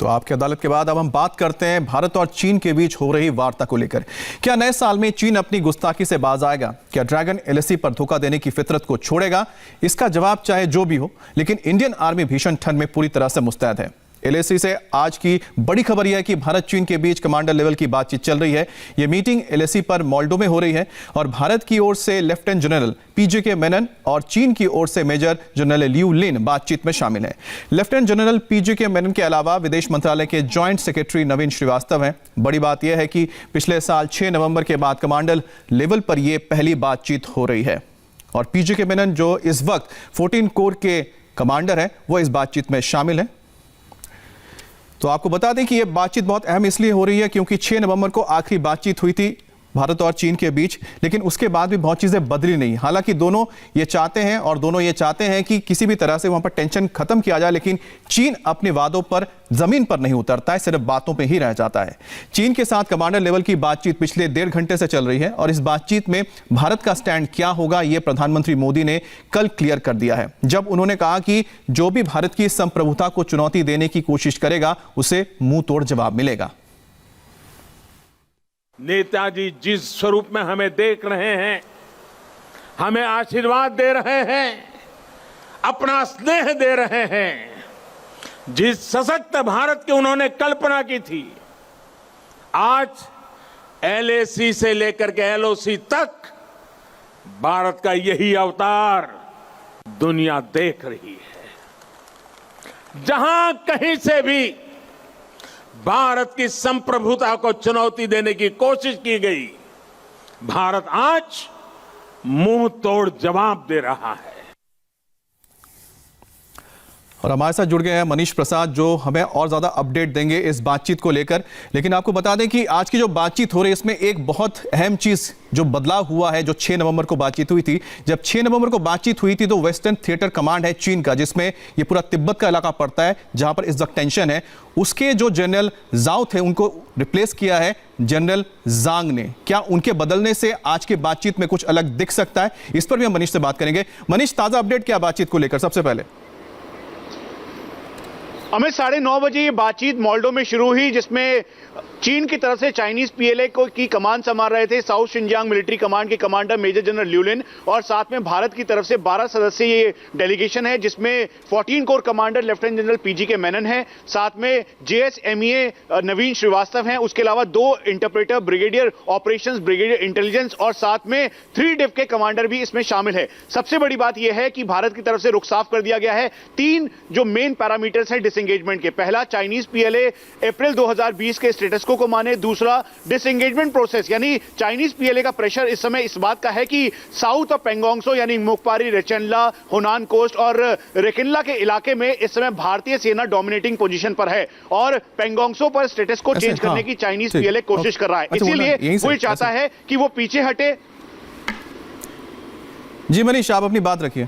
तो आपकी अदालत के बाद अब हम बात करते हैं भारत और चीन के बीच हो रही वार्ता को लेकर। क्या नए साल में चीन अपनी गुस्ताखी से बाज आएगा? क्या ड्रैगन एलएसी पर धोखा देने की फितरत को छोड़ेगा? इसका जवाब चाहे जो भी हो, लेकिन इंडियन आर्मी भीषण ठंड में पूरी तरह से मुस्तैद है। एलएसी से आज की बड़ी खबर यह है कि भारत चीन के बीच कमांडर लेवल की बातचीत चल रही है। यह मीटिंग एलएसी पर मोल्डो में हो रही है और भारत की ओर से लेफ्टिनेंट जनरल पीजे मेनन और चीन की ओर से मेजर जनरल लियू लिन बातचीत में शामिल हैं। लेफ्टिनेंट जनरल पीजे मेनन के अलावा विदेश मंत्रालय के जॉइंट सेक्रेटरी नवीन श्रीवास्तव हैं। बड़ी बात यह है कि पिछले साल 6 नवंबर के बाद कमांडर लेवल पर यह पहली बातचीत हो रही है और पीजे मेनन जो इस वक्त 14 कोर के कमांडर हैं वो इस बातचीत में शामिल हैं। तो आपको बता दें कि यह बातचीत बहुत अहम इसलिए हो रही है क्योंकि 6 नवंबर को आखिरी बातचीत हुई थी भारत और चीन के बीच, लेकिन उसके बाद भी बहुत चीजें बदली नहीं। हालांकि दोनों ये चाहते हैं और दोनों ये चाहते हैं कि किसी भी तरह से वहां पर टेंशन खत्म किया जाए, लेकिन चीन अपने वादों पर जमीन पर नहीं उतरता है, सिर्फ बातों पे ही रह जाता है। चीन के साथ कमांडर लेवल की बातचीत पिछले 1.5 घंटे से चल रही है और इस बातचीत में भारत का स्टैंड क्या होगा यह प्रधानमंत्री मोदी ने कल क्लियर कर दिया है, जब उन्होंने कहा कि जो भी भारत की संप्रभुता को चुनौती देने की कोशिश करेगा उसे मुंह तोड़ जवाब मिलेगा। नेताजी जिस स्वरूप में हमें देख रहे हैं, हमें आशीर्वाद दे रहे हैं, अपना स्नेह दे रहे हैं, जिस सशक्त भारत की उन्होंने कल्पना की थी, आज एलएसी से लेकर के एलओसी तक भारत का यही अवतार दुनिया देख रही है। जहां कहीं से भी भारत की संप्रभुता को चुनौती देने की कोशिश की गई, भारत आज मुंह तोड़ जवाब दे रहा है। और हमारे साथ जुड़ गए हैं मनीष प्रसाद जो हमें और ज्यादा अपडेट देंगे इस बातचीत को लेकर। लेकिन आपको बता दें कि आज की जो बातचीत हो रही है इसमें एक बहुत अहम चीज जो बदलाव हुआ है, जो 6 नवंबर को बातचीत हुई थी। जब 6 नवंबर को बातचीत हुई थी तो वेस्टर्न थिएटर कमांड है चीन का, जिसमें ये पूरा तिब्बत का इलाका पड़ता है जहां पर इस वक्त टेंशन है, उसके जो जनरल जाओ थे उनको रिप्लेस किया है जनरल जांग ने। क्या उनके बदलने से आज की बातचीत में कुछ अलग दिख सकता है? इस पर भी हम मनीष से बात करेंगे। मनीष, ताजा अपडेट क्या बातचीत को लेकर? सबसे पहले हमें 9:30 बजे ये बातचीत मोल्डो में शुरू हुई, जिसमें चीन की तरफ से चाइनीज पीएलए की कमान संभाल रहे थे साउथ शिनजियांग मिलिट्री कमांड के कमांडर मेजर जनरल लियू लिन, और साथ में भारत की तरफ से 12 सदस्य ये डेलीगेशन है, जिसमें 14 कोर कमांडर लेफ्टिनेंट जनरल पीजे मेनन है, साथ में जेएसएमईए नवीन श्रीवास्तव हैं, उसके अलावा 2 interpreter, brigadier operations, brigadier intelligence और साथ में 3 डिव के कमांडर भी इसमें शामिल है। सबसे बड़ी बात यह है कि भारत की तरफ से रुख साफ कर दिया गया है। 3 जो मेन पैरामीटर्स हैं डिसएंगेजमेंट के, पहला चाइनीज पीएलए अप्रैल 2020 के स्टेटस को माने, दूसरा डिसएंगेजमेंट प्रोसेस यानी चाइनीज पीएलए का प्रेशर इस समय इस बात का है कि साउथ ऑफ पेंगोंगसो यानी मुखपारी, रेचेनला, हुनान कोस्ट और रेकिनला के इलाके में इस समय भारतीय सेना डोमिनेटिंग पोजीशन पर है और पेंगोंगसो पर स्टेटस को चेंज करने की चाइनीज पीएलए कोशिश कर रहा है। इसीलिए वो चाहता है कि वो पीछे हटे। जी मनीष, आप अपनी बात रखिए।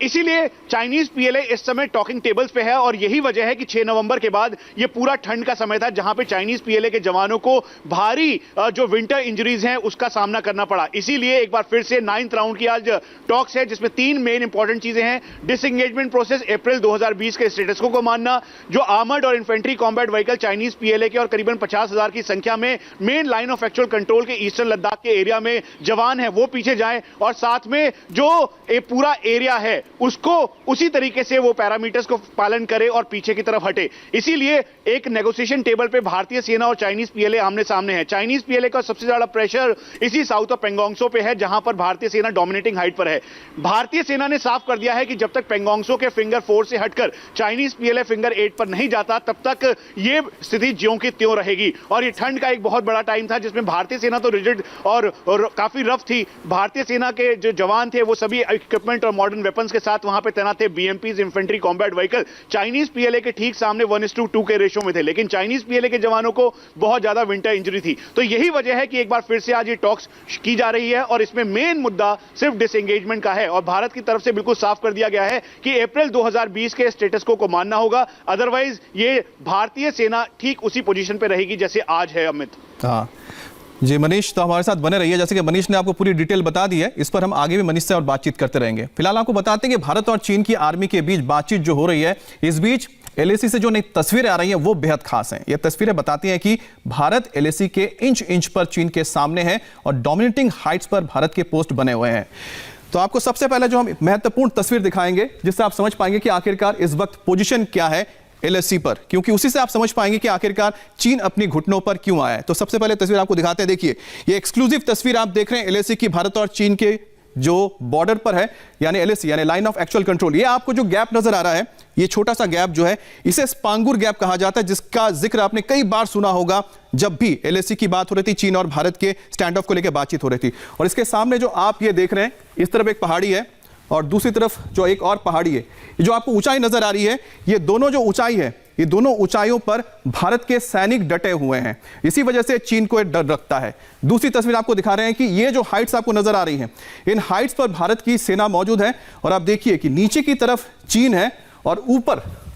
इसीलिए चाइनीज पीएलए इस समय टॉकिंग टेबल्स पे है और यही वजह है कि 6 नवंबर के बाद ये पूरा ठंड का समय था जहां पे चाइनीज पीएलए के जवानों को भारी जो विंटर इंजरीज हैं उसका सामना करना पड़ा। इसीलिए एक बार फिर से 9th राउंड की आज टॉक्स है, जिसमें 3 मेन इंपॉर्टेंट चीजें हैं। डिसएंगेजमेंट प्रोसेस अप्रैल 2020 के स्टेटस को मानना, जो आर्मर्ड और infantry combat vehicle Chinese PLA के और करीबन 50,000 की संख्या में main line of actual control के ईस्टर्न लद्दाख के एरिया में जवान है वो पीछे जाए और साथ में जो पूरा एरिया है उसको उसी तरीके से वो पैरामीटर्स को पालन करे और पीछे की तरफ हटे। इसीलिए एक नेगोशिएशन टेबल पे भारतीय सेना और चाइनीज पीएलए आमने सामने है। चाइनीज पीएलए का सबसे ज्यादा प्रेशर इसी साउथ ऑफ पेंगोंगसो पे है जहां पर भारतीय सेना डोमिनेटिंग हाइट पर है। भारतीय सेना ने साफ कर दिया है कि जब तक पेंगोंगसो के फिंगर 4 से हटकर चाइनीज पीएलए फिंगर 8 पर नहीं जाता तब तक ये स्थिति ज्यों की त्यों रहेगी। और ये ठंड का एक बहुत बड़ा टाइम था जिसमें भारतीय सेना तो रिजिड और काफी रफ थी। भारतीय सेना के जो जवान थे वो सभी इक्विपमेंट और मॉडर्न वेपन्स के साथ वहां पे तैनात थे, BMPs, infantry combat vehicle. Chinese PLA के ठीक सामने 1:2 के रेशो में थे, लेकिन चाइनीज पीएलए के जवानों को बहुत ज्यादा विंटर इंजरी थी। तो यही वजह है कि एक बार फिर से आज ये टॉक्स की जा रही है और इसमें मेन मुद्दा सिर्फ डिसएंगेजमेंट का है और भारत की तरफ से बिल्कुल साफ कर दिया गया है कि अप्रैल 2020 के स्टेटस को मानना होगा, अदरवाइज ये भारतीय सेना ठीक उसी पोजीशन पे रहेगी जैसे आज है। अमित। हाँ जी मनीष, तो हमारे साथ बने रहिए। जैसे कि मनीष ने आपको पूरी डिटेल बता दी है, इस पर हम आगे भी मनीष से और बातचीत करते रहेंगे। फिलहाल आपको बताते हैं कि भारत और चीन की आर्मी के बीच बातचीत जो हो रही है, इस बीच एलएसी से जो नई तस्वीरें आ रही हैं वो बेहद खास हैं। ये तस्वीरें बताती हैं कि भारत एलएसी के इंच इंच पर चीन के सामने है और डोमिनेटिंग हाइट्स पर भारत के पोस्ट बने हुए हैं। तो आपको सबसे पहले जो हम महत्वपूर्ण तस्वीर दिखाएंगे जिससे आप समझ पाएंगे कि आखिरकार इस वक्त पोजीशन क्या है एलएसी पर, क्योंकि उसी से आप समझ पाएंगे कि आखिरकार चीन अपनी घुटनों पर क्यों आया है। तो सबसे पहले तस्वीर आपको दिखाते हैं। देखिए, ये एक्सक्लूसिव तस्वीर आप देख रहे हैं एलएसी की, भारत और चीन के जो बॉर्डर पर है, यानी एलएसी यानी लाइन ऑफ एक्चुअल कंट्रोल। ये आपको जो गैप नजर आ रहा है, ये छोटा सा गैप जो है इसे स्पांगुर गैप कहा जाता है, जिसका जिक्र आपने कई बार सुना होगा जब भी एलएसी की बात हो रही थी, चीन और भारत के स्टैंड ऑफ को लेकर बातचीत हो रही थी। और इसके सामने जो आप ये देख रहे हैं, इस तरफ एक पहाड़ी है और दूसरी तरफ जो एक और पहाड़ी है, ये जो आपको ऊंचाई नजर आ रही है, ये दोनों जो ऊंचाई है, ये दोनों ऊंचाइयों पर भारत के सैनिक डटे हुए हैं। इसी वजह से चीन को डर रखता है। दूसरी तस्वीर आपको दिखा रहे हैं कि ये जो हाइट्स आपको नजर आ रही हैं, इन हाइट्स पर भारत की सेना मौजूद है और आप देखिए कि नीचे की तरफ चीन है और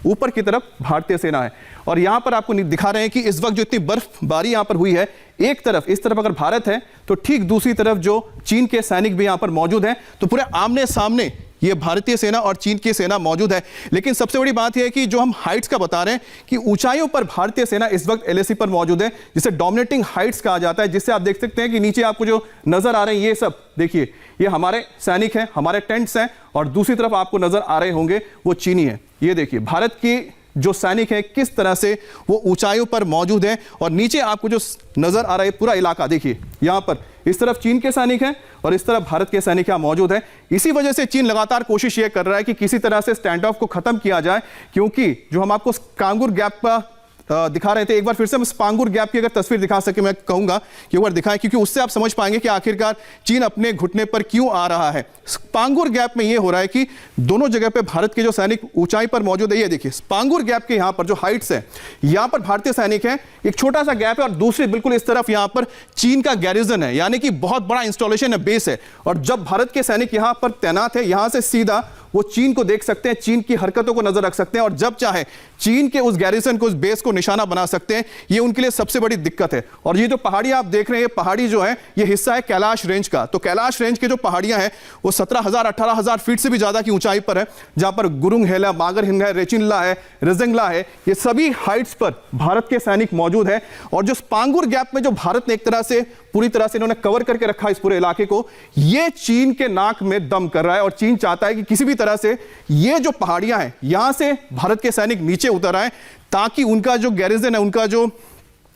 ऊपर की तरफ भारतीय सेना है। और यहां पर आपको दिखा रहे हैं कि इस वक्त जो इतनी बर्फबारी यहां पर हुई है, एक तरफ इस तरफ अगर भारत है तो ठीक दूसरी तरफ जो चीन के सैनिक भी यहां पर मौजूद हैं। तो पूरे आमने सामने ये भारतीय सेना और चीन की सेना मौजूद है। लेकिन सबसे बड़ी बात यह है कि जो हम हाइट्स का बता रहे हैं कि ऊंचाइयों पर भारतीय सेना इस वक्त एलएसी पर मौजूद है, जिसे डोमिनेटिंग हाइट्स कहा जाता है, जिससे आप देख सकते हैं कि नीचे आपको जो नजर आ रहे हैं ये सब देखिए, ये हमारे सैनिक हैं, हमारे टेंट्स हैं और दूसरी तरफ आपको नजर आ रहे होंगे वो चीनी है। ये देखिए भारत की जो सैनिक है किस तरह से वो ऊंचाइयों पर मौजूद है और नीचे आपको जो नजर आ रहा है पूरा इलाका देखिए, यहां पर इस तरफ चीन के सैनिक हैं और इस तरफ भारत के सैनिक यहां मौजूद हैं। इसी वजह से चीन लगातार कोशिश ये कर रहा है कि किसी तरह से स्टैंड ऑफ को खत्म किया जाए, क्योंकि जो हम आपको स्पांगुर गैप का दिखा रहे थे, एक बार फिर से हम स्पांगुर गैप की अगर तस्वीर दिखा सके मैं कहूंगा कि एक बार दिखाएं, क्योंकि उससे आप समझ पाएंगे कि आखिरकार चीन अपने घुटने पर क्यों आ रहा है। स्पांगुर गैप में यह हो रहा है कि दोनों जगह पे भारत के जो सैनिक ऊंचाई पर मौजूद है, ये देखिए स्पांगुर गैप के यहां पर जो हाइट्स है, यहां पर भारतीय सैनिक हैं, एक छोटा सा गैप है और दूसरी बिल्कुल इस तरफ यहां पर चीन का गैरिजन है, यानी कि बहुत बड़ा इंस्टॉलेशन है, बेस है। और जब भारत के सैनिक यहां पर तैनात है, यहां से सीधा वो चीन को देख सकते हैं, चीन की हरकतों को नजर रख सकते हैं और जब चाहे चीन के उस गैरिसन को, उस बेस को निशाना बना सकते हैं। ये उनके लिए सबसे बड़ी दिक्कत है। और ये जो पहाड़ी आप देख रहे हैं, ये पहाड़ी जो है ये हिस्सा है कैलाश रेंज का। तो कैलाश रेंज के जो पहाड़ियां हैं वो 17,000 18,000 फीट से भी ज्यादा की ऊंचाई पर है, जहां पर गुरुंग हेला, मागर हिंग है, रेचिनला है, रिजंगला है, ये सभी हाइट्स पर भारत के सैनिक मौजूद है। और जो स्पांगुर गैप में जो भारत ने एक तरह से पूरी तरह से इन्होंने कवर करके रखा इस पूरे इलाके को, ये चीन के नाक में दम कर रहा है और चीन चाहता है कि किसी भी तरह से ये जो पहाड़ियां हैं यहां से भारत के सैनिक नीचे उतर आए, ताकि उनका जो गैरिजन है, उनका जो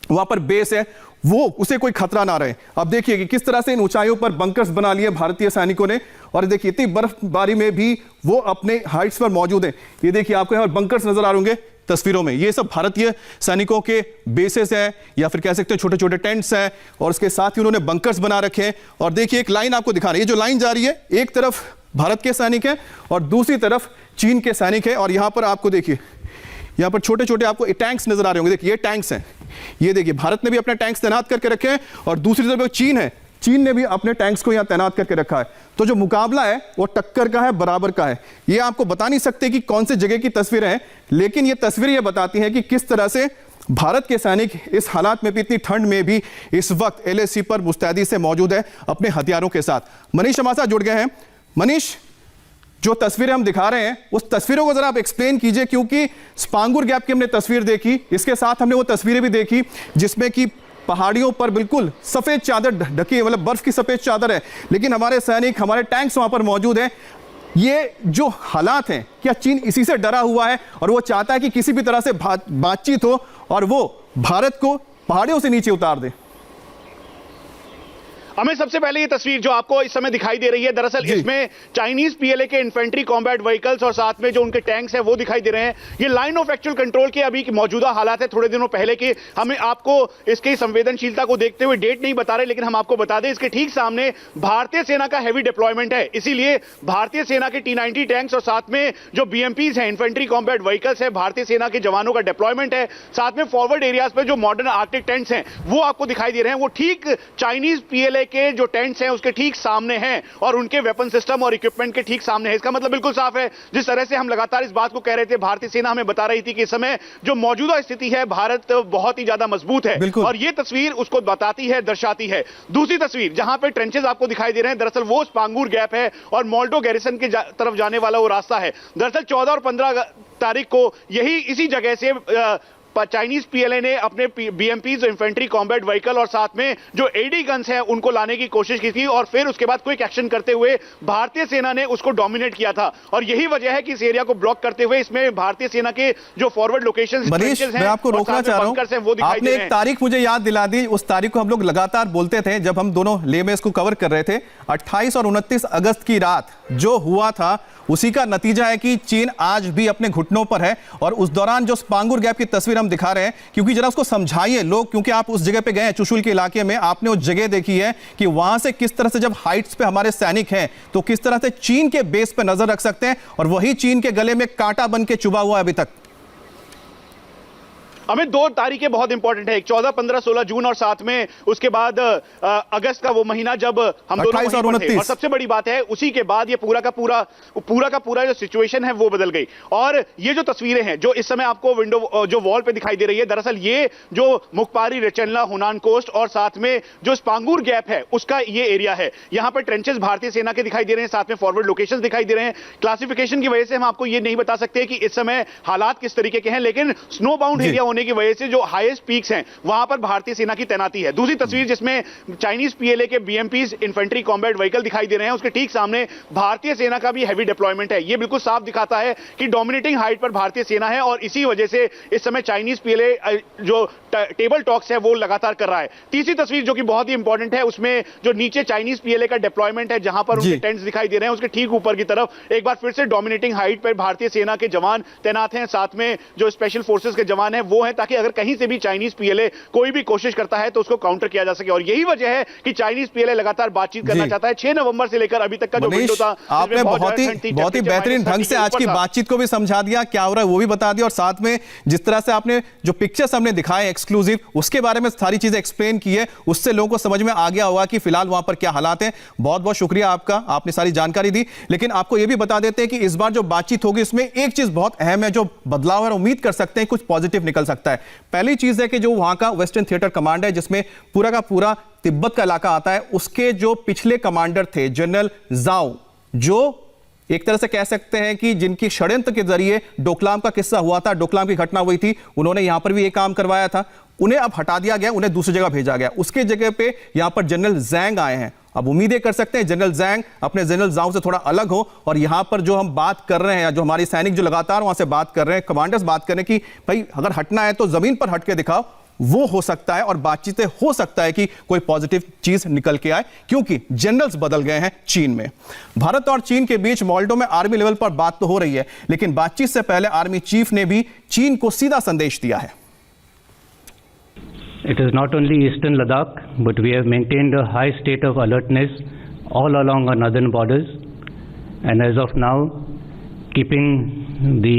वहां पर बेस है, वो उसे कोई खतरा ना रहे। अब देखिए कि किस तरह से इन ऊंचाइयों पर बंकर्स बना लिए भारतीय सैनिकों ने और देखिए इतनी बर्फबारी में भी वो अपने हाइट्स पर मौजूद हैं। ये देखिए आपको यहां बंकर्स नजर आ रहे होंगे तस्वीरों में, ये सब भारतीय सैनिकों के बेसेस हैं या फिर कह सकते हैं छोटे छोटे टेंट्स हैं और उसके साथ ही उन्होंने बंकर्स बना रखे हैं। और देखिए एक लाइन आपको दिखा रही है, जो लाइन जा रही है, एक तरफ भारत के सैनिक हैं और दूसरी तरफ चीन के सैनिक हैं। और यहां पर आपको देखिए, यहां पर छोटे छोटे आपको टैंक्स नजर आ रहे होंगे, देखिए ये टैंक्स हैं। ये देखिए भारत ने भी अपने टैंक्स तैनात करके रखे हैं और दूसरी तरफ चीन है, चीन ने भी अपने टैंक्स को यहां तैनात करके रखा है। तो जो मुकाबला है वो टक्कर का है, बराबर का है। ये आपको बता नहीं सकते कि कौन से जगह की तस्वीरें हैं, लेकिन ये तस्वीरें ये बताती हैं कि किस तरह से भारत के सैनिक इस हालात में भी, इतनी ठंड में भी इस वक्त एलएसी पर मुस्तैदी से मौजूद है अपने हथियारों के साथ। मनीष हमारे साथ जुड़ गए हैं। मनीष, जो तस्वीरें हम दिखा रहे हैं उस तस्वीरों को जरा आप एक्सप्लेन कीजिए, क्योंकि स्पांगुर गैप की हमने तस्वीर देखी, इसके साथ हमने वो तस्वीरें भी देखी जिसमें कि पहाड़ियों पर बिल्कुल सफेद चादर ढकी है, मतलब बर्फ की सफेद चादर है, लेकिन हमारे सैनिक, हमारे टैंक्स वहां पर मौजूद हैं। ये जो हालात हैं, क्या चीन इसी से डरा हुआ है और वो चाहता है कि किसी भी तरह से बातचीत हो और वो भारत को पहाड़ियों से नीचे उतार दे? हमें सबसे पहले ये तस्वीर जो आपको इस समय दिखाई दे रही है, दरअसल इसमें चाइनीज पीएलए के इन्फेंट्री कॉम्बैट व्हीकल्स और साथ में जो उनके टैंक्स हैं वो दिखाई दे रहे हैं। ये लाइन ऑफ एक्चुअल कंट्रोल के अभी की मौजूदा हालात है, थोड़े दिनों पहले के। हमें आपको इसकी संवेदनशीलता को देखते हुए डेट नहीं बता रहे, लेकिन हम आपको बता दें इसके ठीक सामने भारतीय सेना का हैवी डिप्लॉयमेंट है। इसीलिए भारतीय सेना के T-90 टैंक्स और साथ में जो BMPs हैं, इन्फेंट्री कॉम्बैट व्हीकल्स है, भारतीय सेना के जवानों का डिप्लॉयमेंट है। साथ में फॉरवर्ड एरियाज पर जो मॉडर्न आर्टिक टेंट्स हैं वो आपको दिखाई दे रहे हैं। वो ठीक चाइनीज पीएलए के जो टेंट्स हैं उसके ठीक सामने हैं और उनके वेपन सिस्टम और इक्विपमेंट के ठीक सामने है। इसका मतलब बिल्कुल साफ है। जिस तरह से हम लगातार इस बात को कह रहे थे, भारतीय सेना हमें बता रही थी कि इस समय जो मौजूदा स्थिति है, भारत बहुत ही ज्यादा मजबूत है और ये तस्वीर उसको बताती है, दर्शाती है। दूसरी तस्वीर जहां पे ट्रेंचेस आपको दिखाई दे रहे हैं, दरअसल वो स्पांगूर गैप है और मोल्डो गैरिसन के तरफ जाने वाला वो रास्ता है। दरअसल 14 और 15 तारीख को यही इसी जगह से चाइनीज पीएलए ने अपने बीएमपीज, इन्फेंट्री कॉम्बैट व्हीकल और साथ में जो एडी गन्स हैं उनको लाने की कोशिश की थी और फिर उसके बाद क्विक एक्शन करते हुए भारतीय सेना ने उसको डोमिनेट किया था। और यही वजह है कि इस एरिया को ब्लॉक करते हुए इसमें भारतीय सेना के जो फॉरवर्ड लोकेशंस हैं, मैं आपको रोकना चाह रहा हूं। आपने एक तारीख मुझे याद दिला दी। उस तारीख को हम लोग लगातार बोलते थे जब हम दोनों लेह में इसको कवर कर रहे थे। 28 और 29 अगस्त की रात जो हुआ था उसी का नतीजा है कि चीन आज भी अपने घुटनों पर है। और उस दौरान जो स्पांगूर गैप की तस्वीर हम दिखा रहे हैं, क्योंकि जरा उसको समझाइए लोग, क्योंकि आप उस जगह पे गए हैं, चुशुल के इलाके में, आपने उस जगह देखी है कि वहां से किस तरह से जब हाइट्स पे हमारे सैनिक हैं तो किस तरह से चीन के बेस पे नजर रख सकते हैं और वही चीन के गले में कांटा बन के चुभा हुआ है अभी तक। हमें 2 तारीखें बहुत इंपॉर्टेंट है, 14, 15, 16 जून और साथ में उसके बाद अगस्त का वो महीना जब हम दोनों वहीं पर थे। और सबसे बड़ी बात है उसी के बाद ये पूरा का पूरा जो सिचुएशन है वो बदल गई। और ये जो तस्वीरें हैं जो इस समय आपको विंडो जो वॉल पे दिखाई दे रही है, दरअसल ये जो मुखपारी, रेचेनला, हुनान कोस्ट और साथ में जो स्पांगूर गैप है उसका ये एरिया है। यहां पर ट्रेंचेस भारतीय सेना के दिखाई दे रहे हैं, साथ में फॉरवर्ड लोकेशंस दिखाई दे रहे हैं। क्लासिफिकेशन की वजह से हम आपको ये नहीं बता सकते कि इस समय हालात किस तरीके के हैं, लेकिन स्नो बाउंड एरिया होने की वजह से जो हाईएस्ट पीक्स हैं वहां पर भारतीय सेना की तैनाती है। दूसरी तस्वीर जिसमें चाइनीज पीएलए के बीएमपीज, इन्फेंट्री कॉम्बैट व्हीकल दिखाई दे रहे हैं, उसके ठीक सामने भारतीय सेना का भी हैवी डिप्लॉयमेंट है। यह बिल्कुल साफ दिखाता है कि डोमिनेटिंग हाइट पर भारतीय सेना है और इसी वजह से इस समय चाइनीज पीएलए जो टेबल टॉक्स है वो लगातार कर रहा है। तीसरी तस्वीर जो कि बहुत ही इंपॉर्टेंट है, उसमें जो नीचे चाइनीज पीएलए का डिप्लॉयमेंट है, जहां पर उनके टेंट्स दिखाई दे रहे हैं, उसके ठीक ऊपर की तरफ एक बार फिर से डोमिनेटिंग हाइट पर भारतीय सेना के जवान तैनात हैं, साथ में जो स्पेशल फोर्सेस के जवान हैं वो हैं, ताकि अगर कहीं से भी चाइनीज पीएलए कोई भी कोशिश करता है तो उसको काउंटर किया जा सके। और यही वजह है कि चाइनीज पीएलए लगातार बातचीत करना चाहता है। 6 नवंबर से लेकर अभी तक का जो विंडो था, आपने बहुत ही बेहतरीन ढंग से आज की बातचीत को भी समझा दिया, क्या हो रहा है वो भी बता दिया, और साथ में जिस तरह से आपने जो पिक्चर्स हमने दिखाए एक्सक्लूसिव, उसके बारे में सारी चीजें एक्सप्लेन की है, उससे लोगों को समझ में आ गया होगा कि फिलहाल वहां पर क्या हालात हैं। बहुत बहुत शुक्रिया आपका, आपने सारी जानकारी दी। लेकिन आपको यह भी बता देते हैं कि इस बार जो बातचीत होगी इसमें एक चीज बहुत अहम है, जो बदलाव है, उम्मीद कर सकते हैं कुछ पॉजिटिव निकल सकता है। पहली चीज है कि जो वहां का वेस्टर्न थिएटर कमांड है, जिसमें पूरा का पूरा तिब्बत का इलाका आता है, उसके जो पिछले कमांडर थे जनरल जाओ, जो एक तरह से कह सकते हैं कि जिनकी षड्यंत्र के जरिए डोकलाम का किस्सा हुआ था, डोकलाम की घटना हुई थी, उन्होंने यहां पर भी एक काम करवाया था, उन्हें अब हटा दिया गया, उन्हें दूसरी जगह भेजा गया। उसके जगह पे यहां पर जनरल जैंग आए हैं। अब उम्मीदें कर सकते हैं जनरल जैंग अपने जनरल जाओ से थोड़ा अलग हो और यहां पर जो हम बात कर रहे हैं, जो हमारे सैनिक जो लगातार वहां से बात कर रहे हैं, कमांडर्स बात कर रहे हैं कि भाई अगर हटना है तो जमीन पर हट के दिखाओ, वो हो सकता है और बातचीतें हो सकता है कि कोई पॉजिटिव चीज निकल के आए, क्योंकि जनरल्स बदल गए हैं चीन में। भारत और चीन के बीच मोल्डो में आर्मी लेवल पर बात तो हो रही है, लेकिन बातचीत से पहले आर्मी चीफ ने भी चीन को सीधा संदेश दिया है। It is not only eastern Ladakh, but we have maintained a high state of alertness all along our northern borders. And as of now, keeping the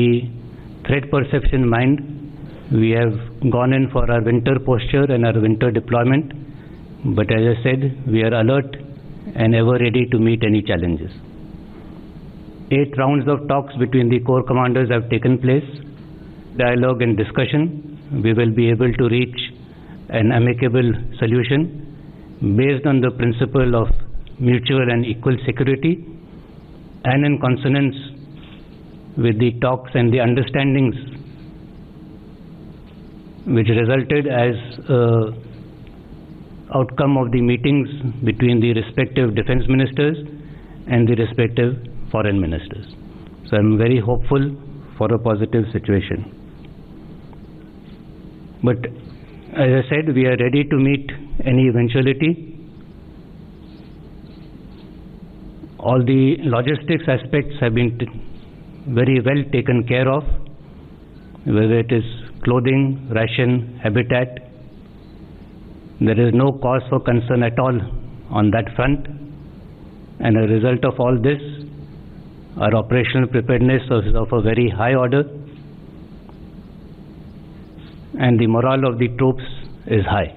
threat perception in mind, we have gone in for our winter posture and our winter deployment. But as I said, we are alert and ever ready to meet any challenges. 8 rounds of talks between the corps commanders have taken place. Dialogue and discussion. We will be able to reach an amicable solution based on the principle of mutual and equal security and in consonance with the talks and the understandings which resulted as outcome of the meetings between the respective defense ministers and the respective foreign ministers. So I'm very hopeful for a positive situation. But as I said, we are ready to meet any eventuality. All the logistics aspects have been very well taken care of, whether it is clothing, ration, habitat. There is no cause for concern at all on that front. And as a result of all this, our operational preparedness is of a very high order, and the morale of the troops is high.